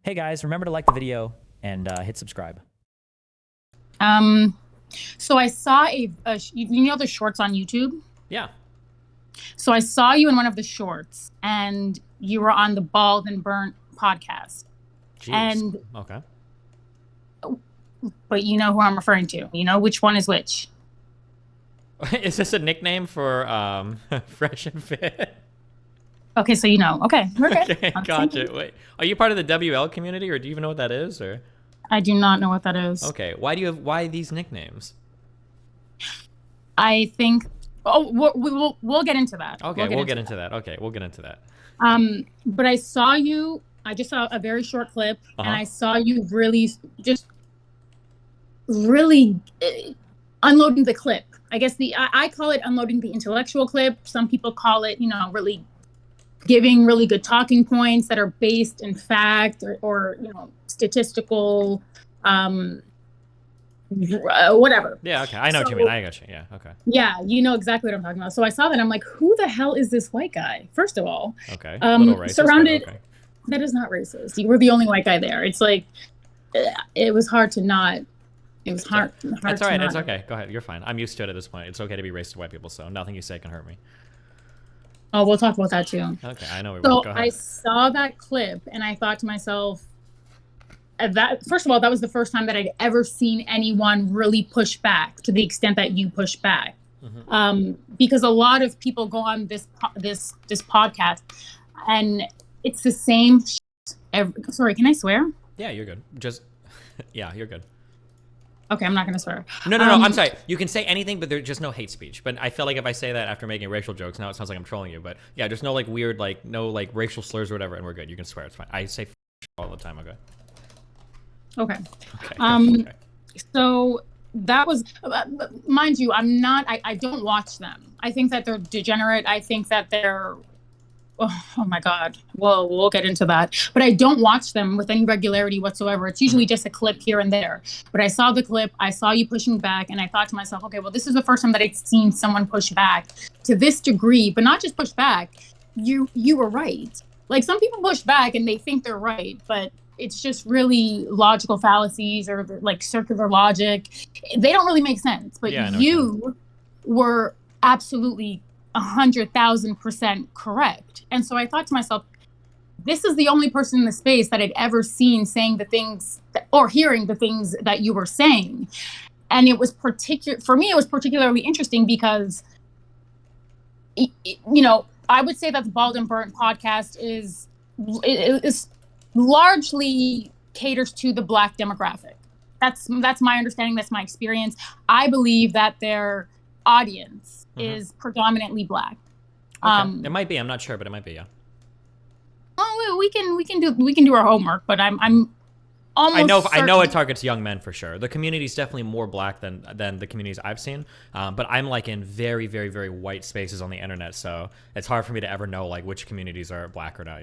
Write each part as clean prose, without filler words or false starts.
Hey guys, remember to like the video and hit subscribe. Um, so I saw you know the shorts on YouTube? Yeah. So I saw you in one of the shorts and you were on the Bald and Burnt podcast. Jeez. And Okay. but you know who I'm referring to. You know which one is which. Is this a nickname for Fresh and Fit? Okay, so you know. Okay, we're good. Okay, gotcha. Wait, are you part of the WL community, or do you even know what that is? Or I do not know what that is. okay, why these nicknames? I think we'll get into that. Okay, we'll get into that. Okay, we'll get into that. But I just saw a very short clip and Uh-huh. I saw you really unloading the clip. I guess I call it unloading the intellectual clip. Some people call it, really giving really good talking points that are based in fact or statistical, whatever. Yeah, okay. I know what you mean. I got you. Yeah, okay. Yeah, you know exactly what I'm talking about. So I saw that. I'm like, who the hell is this white guy? First of all, Okay. A little racist. Surrounded. Okay. That is not racist. You were the only white guy there. It's like, it was hard to not. It was hard. That's all right. It's okay. Go ahead. You're fine. I'm used to it at this point. It's okay to be racist to white people, so nothing you say can hurt me. Oh, we'll talk about that too. Okay, I know we So will. Go ahead. I saw that clip and I thought to myself, first of all, that was the first time that I'd ever seen anyone really push back to the extent that you push back. Mm-hmm. Because a lot of people go on this podcast and it's the same. Sorry, can I swear? Yeah, you're good. Just yeah, you're good. Okay, I'm not gonna swear. No, I'm sorry. You can say anything, but there's just no hate speech. But I feel like if I say that after making racial jokes, now it sounds like I'm trolling you. But yeah, there's no like weird, like no like racial slurs or whatever, and we're good. You can swear. It's fine. I say all the time. Okay. Okay. Okay. Okay. So that was, mind you, I don't watch them. I think that they're degenerate. I think that they're, oh my God. Well, we'll get into that. But I don't watch them with any regularity whatsoever. It's usually just a clip here and there. But I saw the clip, I saw you pushing back, and I thought to myself, okay, well, this is the first time that I've seen someone push back to this degree, but not just push back. You were right. Like some people push back and they think they're right, but it's just really logical fallacies or like circular logic. They don't really make sense. But Yeah, you were absolutely 100,000% correct. And so I thought to myself, this is the only person in the space that I'd ever seen saying the things or hearing the things that you were saying. And it was for me, it was particularly interesting because, I would say that the Bald and Burnt podcast is largely caters to the Black demographic. That's my understanding. That's my experience. I believe that their audience is predominantly Black. Okay. It might be. I'm not sure, but it might be. Yeah. Well, we can do our homework, but I'm almost. I know it targets young men for sure. The community is definitely more Black than the communities I've seen. But I'm like in very, very, very white spaces on the internet, so it's hard for me to ever know like which communities are Black or not.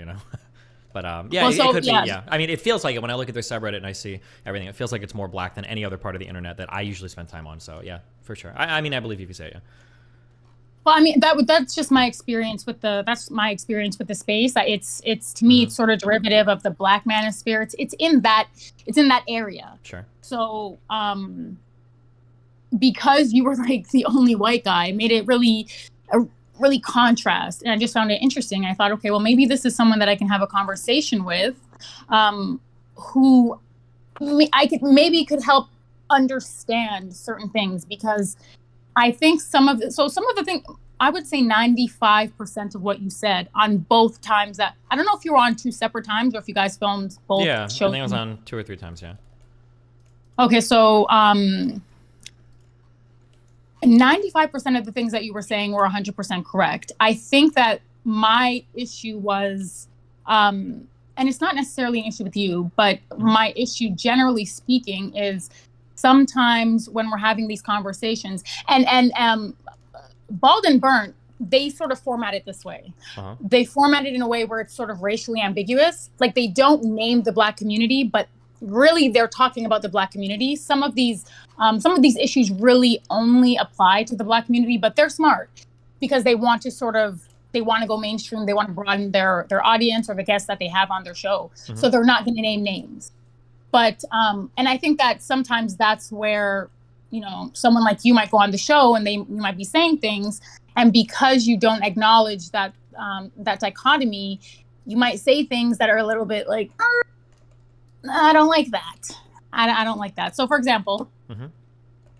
But yeah, it could be. Yeah, I mean, it feels like it when I look at their subreddit and I see everything. It feels like it's more Black than any other part of the internet that I usually spend time on. So yeah, for sure. I mean, I believe you if you say it. Yeah. Well, I mean that's just my experience with the space. It's to me it's sort of derivative of the Black manosphere. It's in that area. Sure. So because you were like the only white guy, it made it really contrast, and I just found it interesting. I thought, okay, well maybe this is someone that I can have a conversation with, who could help understand certain things, because I think some of the things, I would say 95% of what you said on both times that, I don't know if you were on two separate times or if you guys filmed both shows. Yeah, I think I was on 2 or 3 times, yeah. Okay, so 95% of the things that you were saying were 100% correct. I think that my issue was, and it's not necessarily an issue with you, but my issue generally speaking is sometimes when we're having these conversations and Bald and Burnt, they sort of format it this way. They format it in a way where it's sort of racially ambiguous. Like they don't name the Black community, but really they're talking about the Black community. Some of these issues really only apply to the Black community, but they're smart because they want to sort of they want to go mainstream, they want to broaden their audience or the guests that they have on their show. Mhm. So they're not going to name names. But and I think that sometimes that's where, you know, someone like you might go on the show and you might be saying things, and because you don't acknowledge that that dichotomy, you might say things that are a little bit like, I don't like that. I don't like that. So, for example,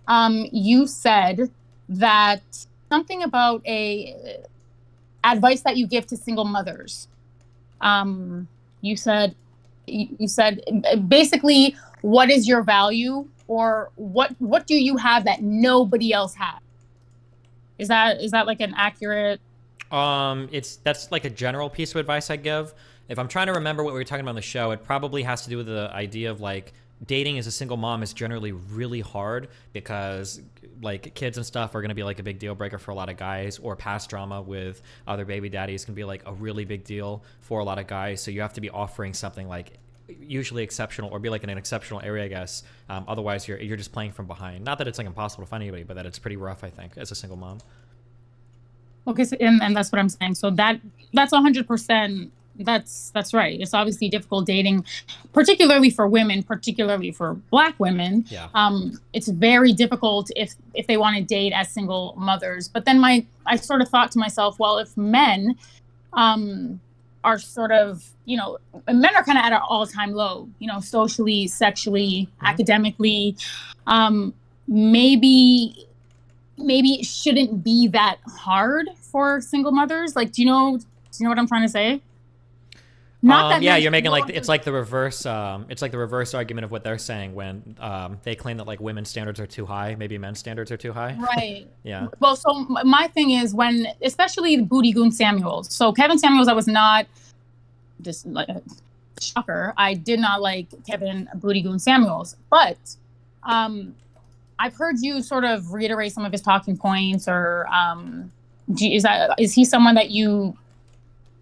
you said that something about advice that you give to single mothers. You said basically, what is your value, or what do you have that nobody else has? Is that like an accurate? That's like a general piece of advice I give. If I'm trying to remember what we were talking about on the show, it probably has to do with the idea of like dating as a single mom is generally really hard because like kids and stuff are going to be like a big deal breaker for a lot of guys, or past drama with other baby daddies can be like a really big deal for a lot of guys. So you have to be offering something like usually exceptional, or be like in an exceptional area, I guess. Otherwise you're just playing from behind. Not that it's like impossible to find anybody, but that it's pretty rough, I think, as a single mom. Okay, so, and that's what I'm saying. So that's 100%. That's right. It's obviously difficult dating, particularly for women, particularly for Black women. Yeah. It's very difficult if they want to date as single mothers. But then I sort of thought to myself, well, if men are sort of, you know, men are kind of at an all-time low, you know, socially, sexually, academically, maybe it shouldn't be that hard for single mothers. Like, do you know what I'm trying to say? Not that yeah, you're making like it's like the reverse argument of what they're saying when they claim that like women's standards are too high, maybe men's standards are too high. Right. Yeah. Well, so my thing is when, especially Booty Goon Samuels. So Kevin Samuels, I was not just like, shocker. I did not like Kevin Booty Goon Samuels, but I've heard you sort of reiterate some of his talking points, or is he someone that you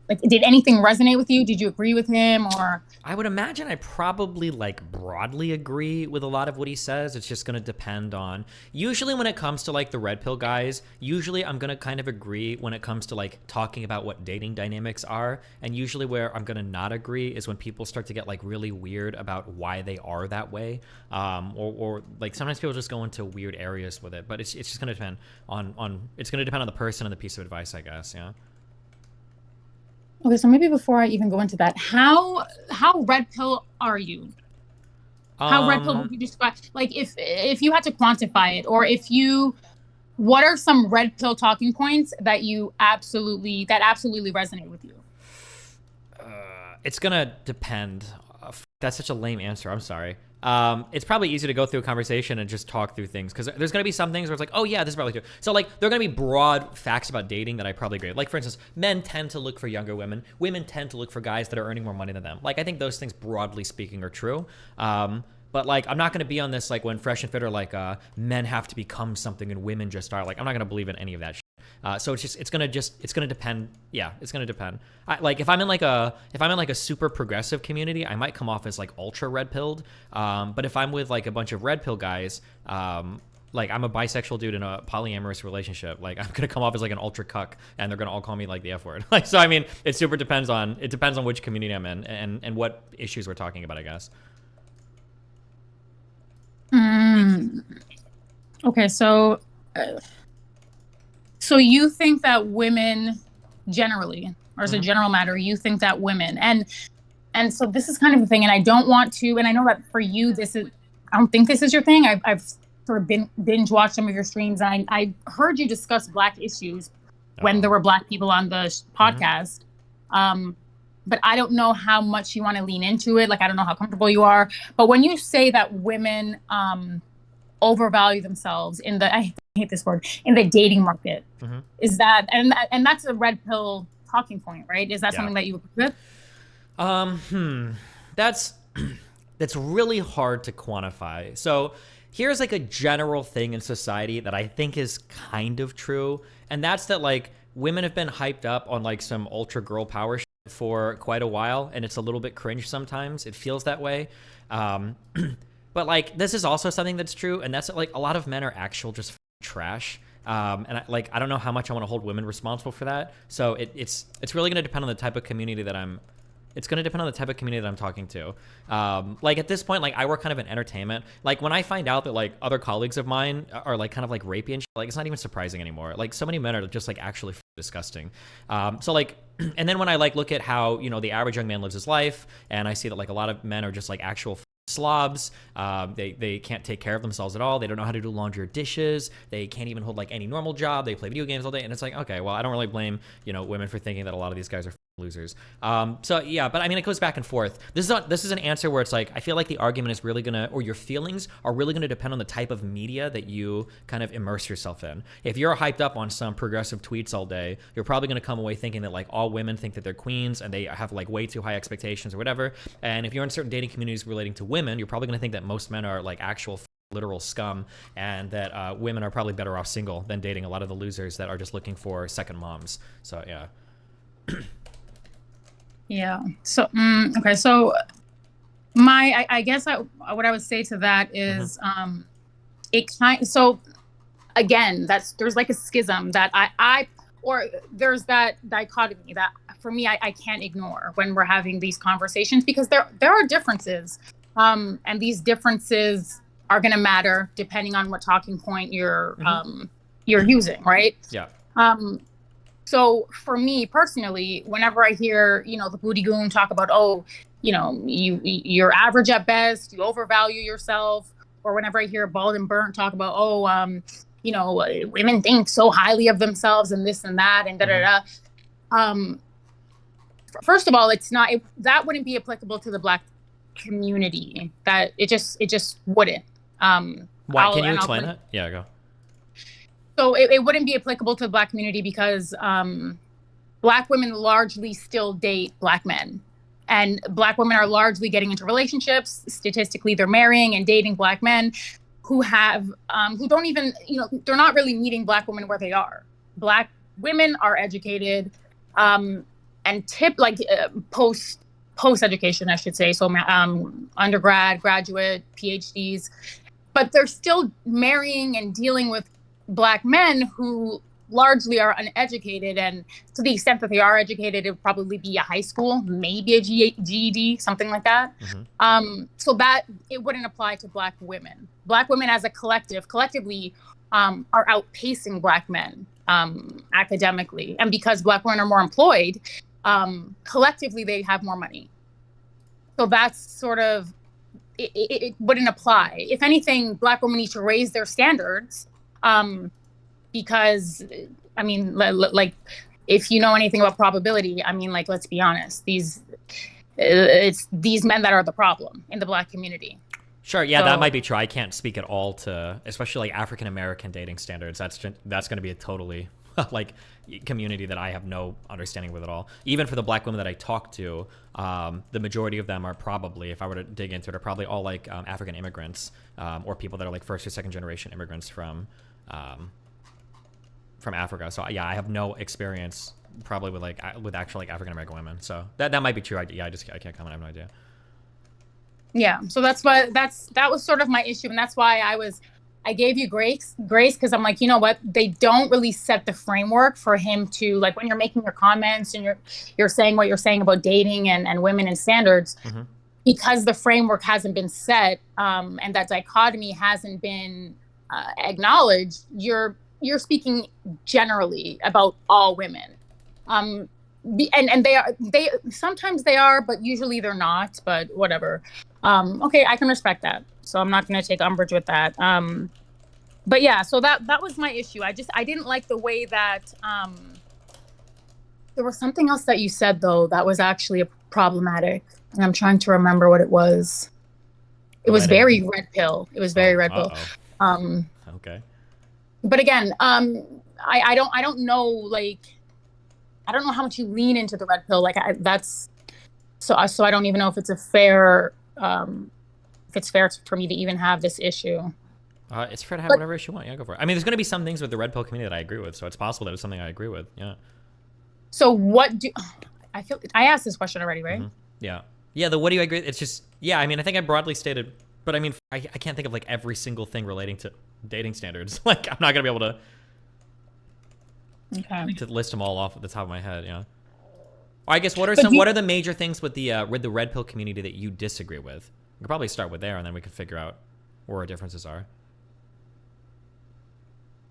like? Did anything resonate with you? Did you agree with him, or? I would imagine I probably like broadly agree with a lot of what he says. It's just going to depend on, usually when it comes to like the red pill guys, usually I'm going to kind of agree when it comes to like talking about what dating dynamics are. And usually where I'm going to not agree is when people start to get like really weird about why they are that way. Or like sometimes people just go into weird areas with it, but it's just going to depend on it's going to depend on the person and the piece of advice, I guess. Yeah. Okay, so maybe before I even go into that, how red pill are you? How red pill would you describe? Like, if you had to quantify it, or what are some red pill talking points that absolutely resonate with you? It's gonna depend. That's such a lame answer. I'm sorry. It's probably easy to go through a conversation and just talk through things, because there's going to be some things where it's like, oh yeah, this is probably true. So like, there are going to be broad facts about dating that I probably agree with. Like, for instance, men tend to look for younger women. Women tend to look for guys that are earning more money than them. Like, I think those things, broadly speaking, are true. But like, I'm not going to be on this, like when Fresh and Fit are like, men have to become something and women just are. Like, I'm not going to believe in any of that shit. So it's gonna depend. Yeah, it's gonna depend. Like if I'm in like a super progressive community, I might come off as like ultra red pilled. But if I'm with like a bunch of red pill guys, like I'm a bisexual dude in a polyamorous relationship, like I'm gonna come off as like an ultra cuck, and they're gonna all call me like the F word. Like, so I mean, it depends on which community I'm in and what issues we're talking about, I guess. Okay, so. So you think that women generally, or as a general matter, you think that women, and so this is kind of the thing, and I don't want to, and I know that for you, I don't think this is your thing. I've sort of binge watched some of your streams, and I heard you discuss Black issues when there were Black people on the podcast. But I don't know how much you want to lean into it. Like, I don't know how comfortable you are. But when you say that women overvalue themselves I hate this word, in the dating market, is that, and that's a red pill talking point, right? Is that something that you agree with? That's really hard to quantify. So here's like a general thing in society that I think is kind of true, and that's that like women have been hyped up on like some ultra girl power shit for quite a while, and it's a little bit cringe sometimes. It feels that way. But like, this is also something that's true, and that's like a lot of men are actual just trash. And I don't know how much I want to hold women responsible for that. So it's really going to depend on the type of community that I'm. It's going to depend on the type of community that I'm talking to. Like at this point, like I work kind of in entertainment. Like when I find out that like other colleagues of mine are like kind of like rapey and shit, like it's not even surprising anymore. Like so many men are just like actually disgusting. So like, and then when I like look at how, you know, the average young man lives his life, and I see that like a lot of men are just like actual slobs. They can't take care of themselves at all. They don't know how to do laundry or dishes. They can't even hold like any normal job. They play video games all day. And it's like, okay, well, I don't really blame, you know, women for thinking that a lot of these guys are losers. So yeah, but I mean, it goes back and forth. This is an answer where it's like, I feel like the argument is really gonna, or your feelings are really gonna depend on the type of media that you kind of immerse yourself in. If you're hyped up on some progressive tweets all day, you're probably gonna come away thinking that like all women think that they're queens and they have like way too high expectations or whatever. And if you're in certain dating communities relating to women, you're probably gonna think that most men are like actual literal scum, and that women are probably better off single than dating a lot of the losers that are just looking for second moms. So yeah. Yeah. So, okay. So I guess what I would say to that is, so again, there's like a schism that or there's that dichotomy that for me, I can't ignore when we're having these conversations, because there are differences. And these differences are going to matter depending on what talking point you're using. Right. Yeah. So for me personally, whenever I hear, you know, the booty goon talk about, oh, you know, you're average at best, you overvalue yourself, or whenever I hear Bald and Burnt talk about, oh, you know, women think so highly of themselves and this and that and da da da. First of all, that wouldn't be applicable to the Black community. That it just wouldn't. Why? Can you explain that? Yeah, go. So it wouldn't be applicable to the Black community because Black women largely still date Black men. And Black women are largely getting into relationships. Statistically, they're marrying and dating Black men who don't even, you know, they're not really meeting Black women where they are. Black women are educated and post education, I should say. So undergrad, graduate, PhDs, but they're still marrying and dealing with Black men who largely are uneducated, and to the extent that they are educated, it would probably be a high school, maybe a GED, something like that. So that it wouldn't apply to Black women. Black women as a collectively are outpacing Black men academically, and because Black women are more employed, collectively they have more money. So that's sort of it wouldn't apply. If anything, Black women need to raise their standards. Because I mean, like, if you know anything about probability, I mean, like, let's be honest, it's these men that are the problem in the Black community. Sure, yeah, so, that might be true. I can't speak at all to, especially like African American dating standards. That's going to be a totally like community that I have no understanding with at all. Even for the Black women that I talk to, the majority of them are probably, if I were to dig into it, are probably all like African immigrants or people that are like first or second generation immigrants from Africa. So yeah, I have no experience probably with actual like African American women. So that might be true. I can't comment. I have no idea. Yeah. So that was sort of my issue, and that's why I gave you grace because I'm like, you know what? They don't really set the framework for him to, like, when you're making your comments and you're saying what you're saying about dating and women and standards, because the framework hasn't been set and that dichotomy hasn't been acknowledged. You're speaking generally about all women, and they sometimes they are, but usually they're not. But whatever. Okay, I can respect that. So I'm not going to take umbrage with that. But yeah, so that was my issue. I didn't like the way that there was something else that you said though that was actually problematic, and I'm trying to remember what it was. It was very red pill. It was very red pill. Okay. But again, I don't know, like, I don't know how much you lean into the red pill. Like so I don't even know if it's fair for me to even have this issue. It's fair to have whatever issue you want. Yeah, go for it. I mean, there's going to be some things with the red pill community that I agree with, so it's possible that it's something I agree with. Yeah. So I asked this question already, right? Yeah. Yeah. What do you agree? It's just, yeah. I mean, I think I broadly stated, but I mean, I can't think of like every single thing relating to dating standards. Like, I'm not gonna be able to Okay. to list them all off at the top of my head. Yeah. I guess what are But what are the major things with the red pill community that you disagree with? We could probably start with there, and then we can figure out where our differences are.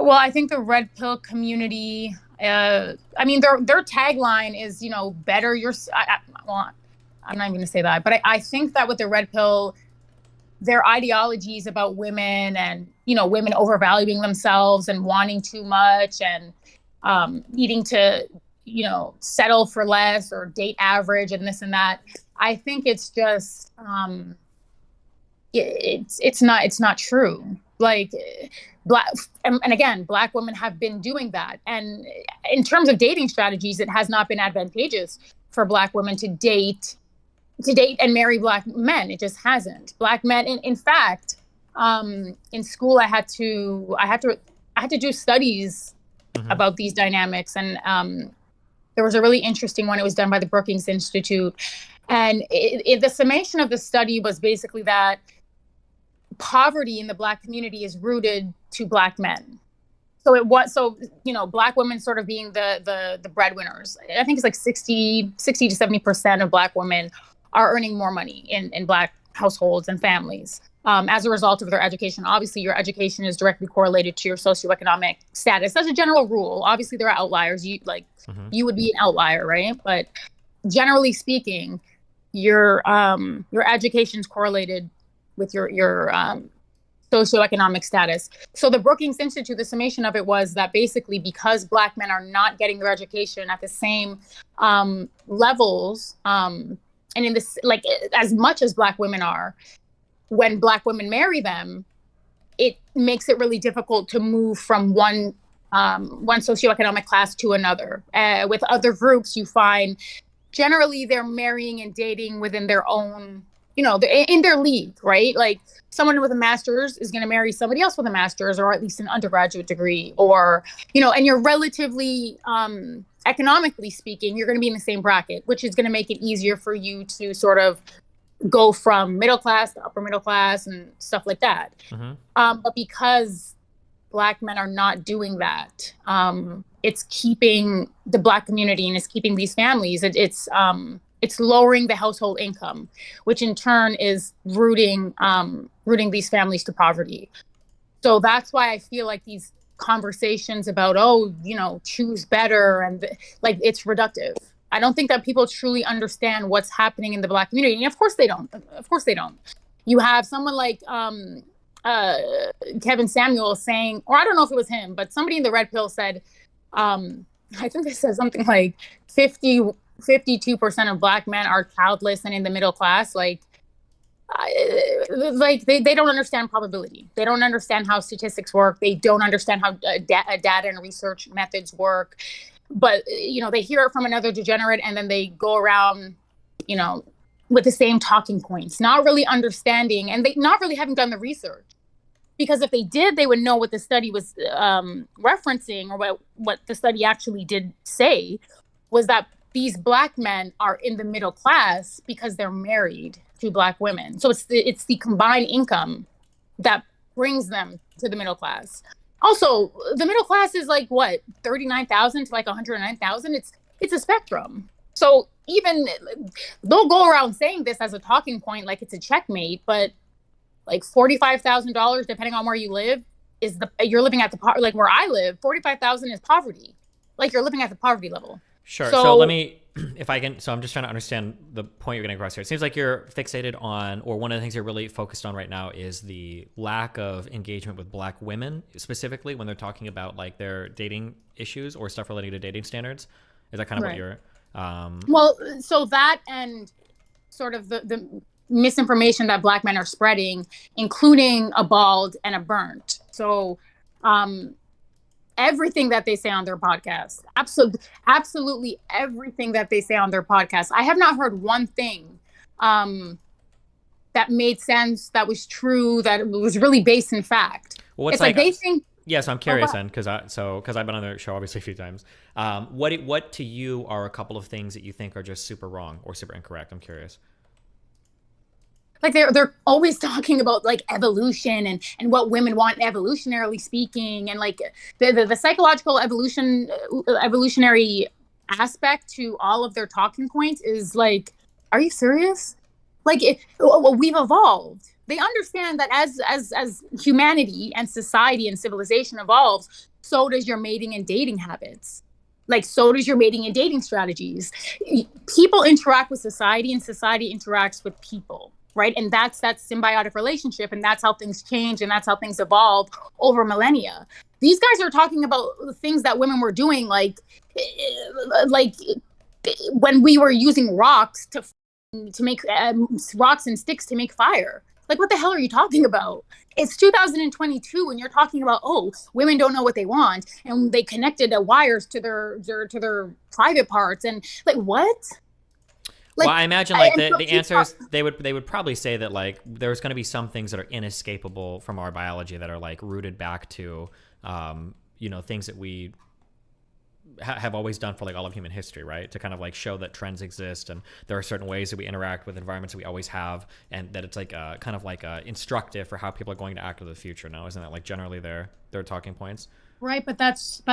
well, I think the red pill community. I mean, their tagline is, better your. Well, I'm not even going to say that, but I think that with the red pill, their ideologies about women and women overvaluing themselves and wanting too much and needing to settle for less or date average and this and that. I think it's just it's not true. Like black and again, black women have been doing that, and in terms of dating strategies, it has not been advantageous for black women to date and marry black men. It just hasn't. Black men, in fact, in school, I had to do studies about these dynamics, and there was a really interesting one. It was done by the Brookings Institute, and the summation of the study was basically that poverty in the black community is rooted to black men. Black women sort of being the breadwinners. I think it's like 60 to 70% of black women are earning more money in black households and families as a result of their education. Obviously, your education is directly correlated to your socioeconomic status. As a general rule, obviously there are outliers. You would be an outlier, right? But generally speaking, your education is correlated with your socioeconomic status. So the Brookings Institute, the summation of it was that basically because black men are not getting their education at the same levels, and in this, like, as much as black women are, when black women marry them, it makes it really difficult to move from one socioeconomic class to another. With other groups, you find generally they're marrying and dating within their own, in their league, right? Like someone with a master's is going to marry somebody else with a master's, or at least an undergraduate degree, or, and you're relatively, economically speaking, you're going to be in the same bracket, which is going to make it easier for you to sort of go from middle class to upper middle class and stuff like that. But because black men are not doing that, it's keeping the black community and it's keeping these families. It's lowering the household income, which in turn is rooting these families to poverty. So that's why I feel like these conversations about, choose better, and like, it's reductive. I don't think that people truly understand what's happening in the black community. And of course they don't. You have someone like Kevin Samuel saying, or I don't know if it was him, but somebody in the red pill said, I think they said something like 52% of black men are childless and in the middle class. Like they don't understand probability. They don't understand how statistics work. They don't understand how data and research methods work. But, they hear it from another degenerate, and then they go around, with the same talking points, not really understanding, and they not really having done the research. Because if they did, they would know what the study was referencing, or what the study actually did say was that these black men are in the middle class because they're married to black women. So it's the combined income that brings them to the middle class. Also, the middle class is like what, 39,000 to like 109,000. It's a spectrum. So even they'll go around saying this as a talking point, like it's a checkmate, but like $45,000, depending on where you live, you're living at like where I live, 45,000 is poverty. Like you're living at the poverty level. Sure. So let me, if I can, so I'm just trying to understand the point you're getting across here. It seems like you're fixated on, or one of the things you're really focused on right now is the lack of engagement with black women, specifically when they're talking about like their dating issues or stuff relating to dating standards. Is that kind of Right. what you're, Well, so that and sort of the misinformation that black men are spreading, including a bald and a burnt. So, everything that they say on their podcast, absolutely everything that they say on their podcast. I have not heard one thing that made sense, that was true, that was really based in fact. well, what's It's like they think. yeah, so I'm curious then, because I've been on their show obviously a few times. What to you are a couple of things that you think are just super wrong or super incorrect? I'm curious. Like they're always talking about like evolution and what women want evolutionarily speaking, and like the psychological evolutionary aspect to all of their talking points is like, are you serious? Like we've evolved. They understand that as humanity and society and civilization evolves, so does your mating and dating habits. Like so does your mating and dating strategies. People interact with society, and society interacts with people, right? And that's that symbiotic relationship, and that's how things change, and that's how things evolve over millennia. These guys are talking about the things that women were doing, like when we were using rocks to make rocks and sticks to make fire. Like, what the hell are you talking about? It's 2022, and you're talking about, oh, women don't know what they want, and they connected wires to their private parts, and like what? Like, well, I imagine like the answers they would probably say that like there's going to be some things that are inescapable from our biology that are like rooted back to things that we have always done for like all of human history, right? To kind of like show that trends exist, and there are certain ways that we interact with environments that we always have, and that it's like kind of like instructive for how people are going to act in the future. Now, isn't that like generally their talking points? Right, but that's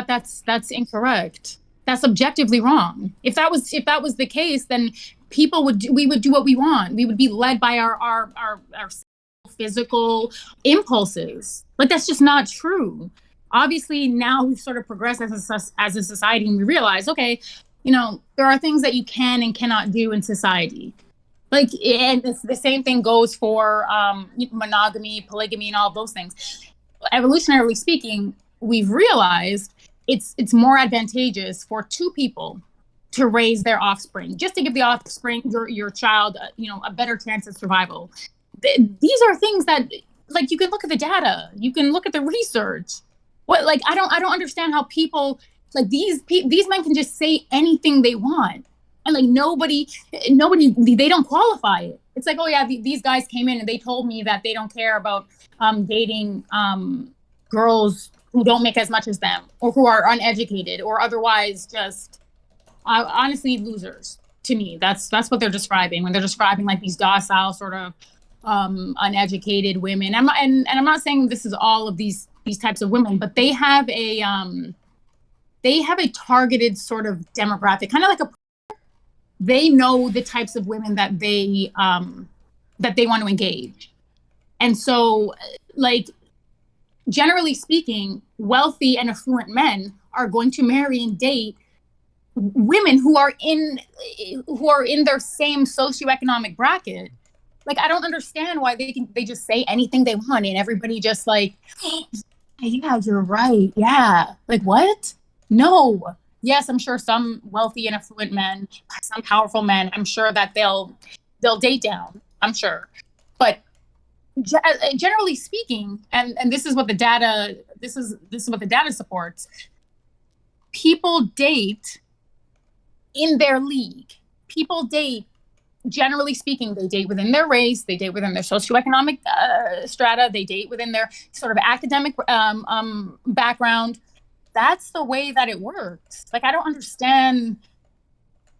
incorrect. That's objectively wrong. If that was the case, then we would do what we want. We would be led by our physical impulses. Like, that's just not true. Obviously, now we've sort of progressed as a society, and we realize, okay, there are things that you can and cannot do in society. Like, and the same thing goes for monogamy, polygamy, and all of those things. Evolutionarily speaking, we've realized it's more advantageous for two people to raise their offspring, just to give the offspring, your child, a better chance of survival. These are things that, like, you can look at the data, you can look at the research. What, like, I don't understand how people like these men can just say anything they want, and like nobody, they don't qualify it. It's like, oh yeah, these guys came in and they told me that they don't care about dating girls who don't make as much as them, or who are uneducated, or otherwise just honestly losers. To me, that's what they're describing when they're describing like these docile sort of uneducated women. And I'm not saying this is all of these types of women, but they have a targeted sort of demographic, kind of like they know the types of women that they want to engage. And so, like, generally speaking, wealthy and affluent men are going to marry and date women who are in their same socioeconomic bracket. Like, I don't understand why they just say anything they want, and everybody just like, oh, yeah, you're right. Yeah. Like, what? No. Yes, I'm sure some wealthy and affluent men, some powerful men, I'm sure that they'll date down. I'm sure. But generally speaking, and this is what the data supports, people date in their league. People date, generally speaking, they date within their race, they date within their socioeconomic strata, they date within their sort of academic background. That's the way that it works. Like, I don't understand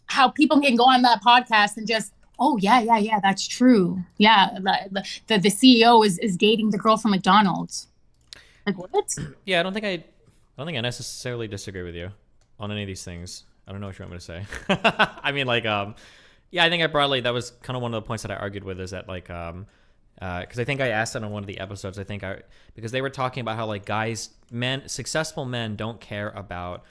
how people can go on that podcast and just, oh yeah, that's true. Yeah, the CEO is dating the girl from McDonald's. Like, what? Yeah, I don't think I necessarily disagree with you on any of these things. I don't know what you want me to say. I mean, like, yeah, I think that was kind of one of the points that I argued with, is that like, because I think I asked that on one of the episodes. Because they were talking about how like successful men don't care about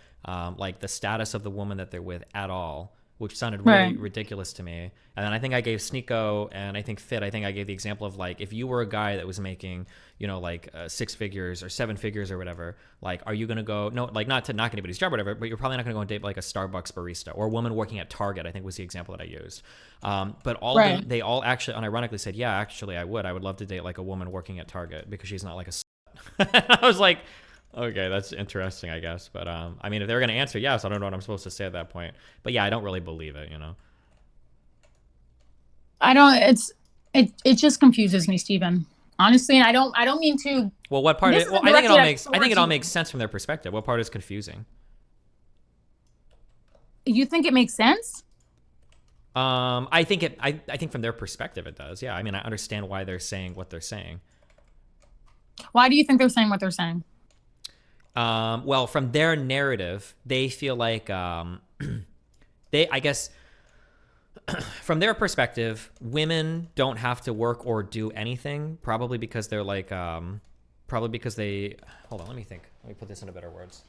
like the status of the woman that they're with at all, which sounded really ridiculous to me. And then I think I gave Sneeko and I think Fit, I think I gave the example of like, if you were a guy that was making, like 6 figures or 7 figures or whatever, like, are you going to go, no, like, not to knock anybody's job or whatever, but you're probably not going to go and date like a Starbucks barista or a woman working at Target, I think was the example that I used. But all of them, they all actually unironically said, yeah, actually I would love to date like a woman working at Target because she's not like a I was like, okay, that's interesting, I guess. But I mean, if they were going to answer yes, I don't know what I'm supposed to say at that point. But yeah, I don't really believe it, It just confuses me, Stephen. Honestly, and I don't mean to. Well, what part? I think it all makes sense from their perspective. What part is confusing? You think it makes sense? I think I think from their perspective it does. Yeah, I mean, I understand why they're saying what they're saying. Why do you think they're saying what they're saying? Well, from their narrative, they feel like they, I guess, from their perspective, women don't have to work or do anything, probably because they're like, probably because they, hold on, let me think. Let me put this into better words.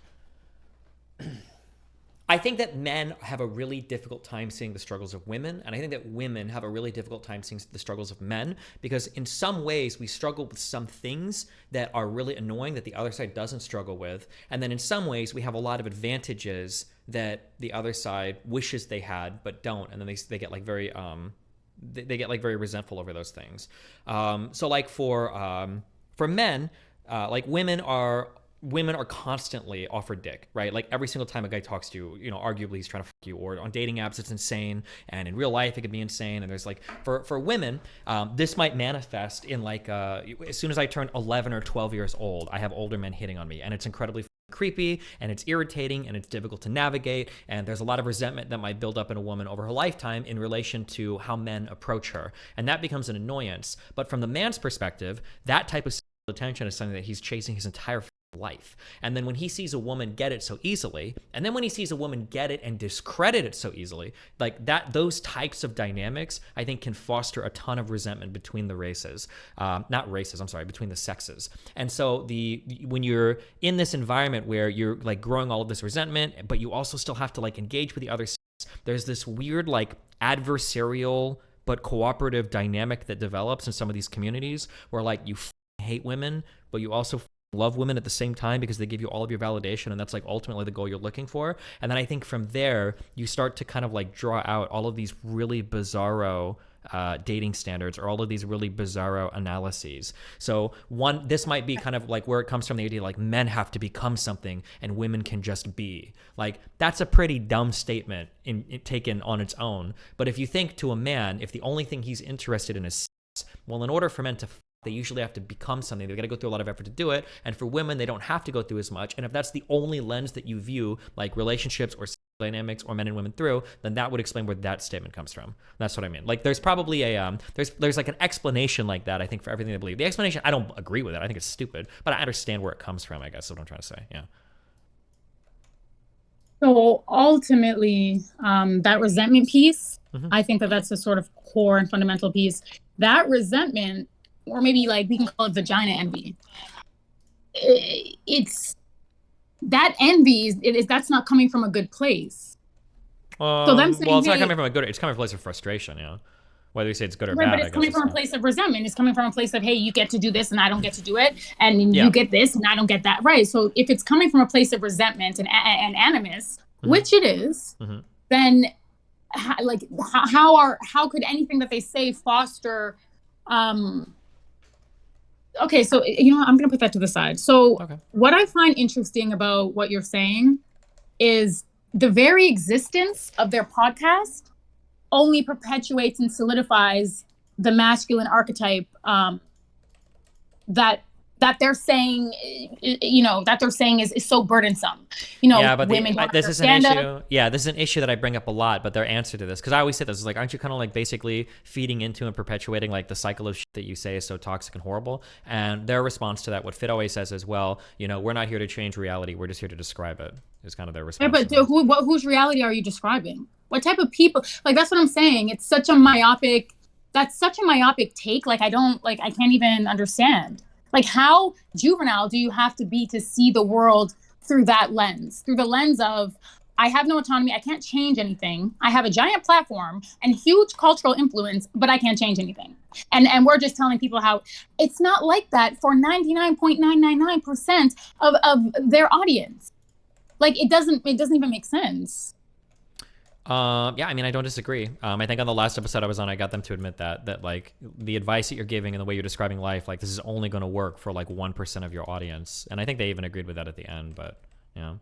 I think that men have a really difficult time seeing the struggles of women, and I think that women have a really difficult time seeing the struggles of men, because in some ways we struggle with some things that are really annoying that the other side doesn't struggle with, and then in some ways we have a lot of advantages that the other side wishes they had but don't, and then they get like very they get like very resentful over those things. So like for men, like women are constantly offered dick, right? Like every single time a guy talks to you, you know, arguably he's trying to fuck you, or on dating apps it's insane, and in real life it could be insane. And there's like for women, this might manifest in like as soon as I turn 11 or 12 years old, I have older men hitting on me, and it's incredibly creepy, and it's irritating, and it's difficult to navigate, and there's a lot of resentment that might build up in a woman over her lifetime in relation to how men approach her, and that becomes an annoyance. But from the man's perspective, that type of attention is something that he's chasing his entire life. And then when he sees a woman get it so easily, and then when he sees a woman get it and discredit it so easily, like that, those types of dynamics, I think, can foster a ton of resentment between the races, not races, I'm sorry, between the sexes. And so when you're in this environment where you're like growing all of this resentment, but you also still have to like engage with the other sex, there's this weird like adversarial but cooperative dynamic that develops in some of these communities where like you hate women, but you also love women at the same time because they give you all of your validation, and that's like ultimately the goal you're looking for. And then I think from there you start to kind of like draw out all of these really bizarro dating standards, or all of these really bizarro analyses. So this might be kind of like where it comes from, the idea like men have to become something and women can just be. Like that's a pretty dumb statement taken on its own. But if you think to a man, if the only thing he's interested in is sex, well, in order for men to they usually have to become something. They got to go through a lot of effort to do it. And for women, they don't have to go through as much. And if that's the only lens that you view like relationships or dynamics or men and women through, then that would explain where that statement comes from. That's what I mean. Like there's probably a there's like an explanation like that, I think, for everything they believe. The explanation, I don't agree with it. I think it's stupid, but I understand where it comes from, I guess is what I'm trying to say. Yeah. So ultimately, that resentment piece, I think that that's a sort of core and fundamental piece. That resentment, or maybe like we can call it vagina envy. It's that envy that's not coming from a good place. So them saying, well, it's not coming from a good. It's coming from a place of frustration, you know. Whether you say it's good or bad, but it's coming from a place of resentment. It's coming from a place of, hey, you get to do this and I don't get to do it, and you get this and I don't get that, right? So if it's coming from a place of resentment and animus, which it is, then how could anything that they say foster? Okay, so you know what? I'm going to put that to the side. So what I find interesting about what you're saying is the very existence of their podcast only perpetuates and solidifies the masculine archetype that they're saying, you know, that they're saying is so burdensome. You know, yeah, but women this is an issue. Yeah, this is an issue that I bring up a lot. But their answer to this, because I always say this, is like, aren't you kind of like basically feeding into and perpetuating like the cycle of shit that you say is so toxic and horrible? And their response to that, what Fit always says is, well, you know, we're not here to change reality. We're just here to describe it. Is kind of their response. Yeah, but whose reality are you describing? What type of people? Like, that's what I'm saying. It's such a myopic. That's such a myopic take. Like, I can't even understand. Like, how juvenile do you have to be to see the world through that lens? Through the lens of, I have no autonomy, I can't change anything. I have a giant platform and huge cultural influence, but I can't change anything. And we're just telling people how it's not like that for 99.999% of their audience. Like, it doesn't even make sense. Yeah, I mean, I don't disagree. I think on the last episode I was on, I got them to admit that like the advice that you're giving and the way you're describing life, like this is only going to work for like 1% of your audience. And I think they even agreed with that at the end, but you know.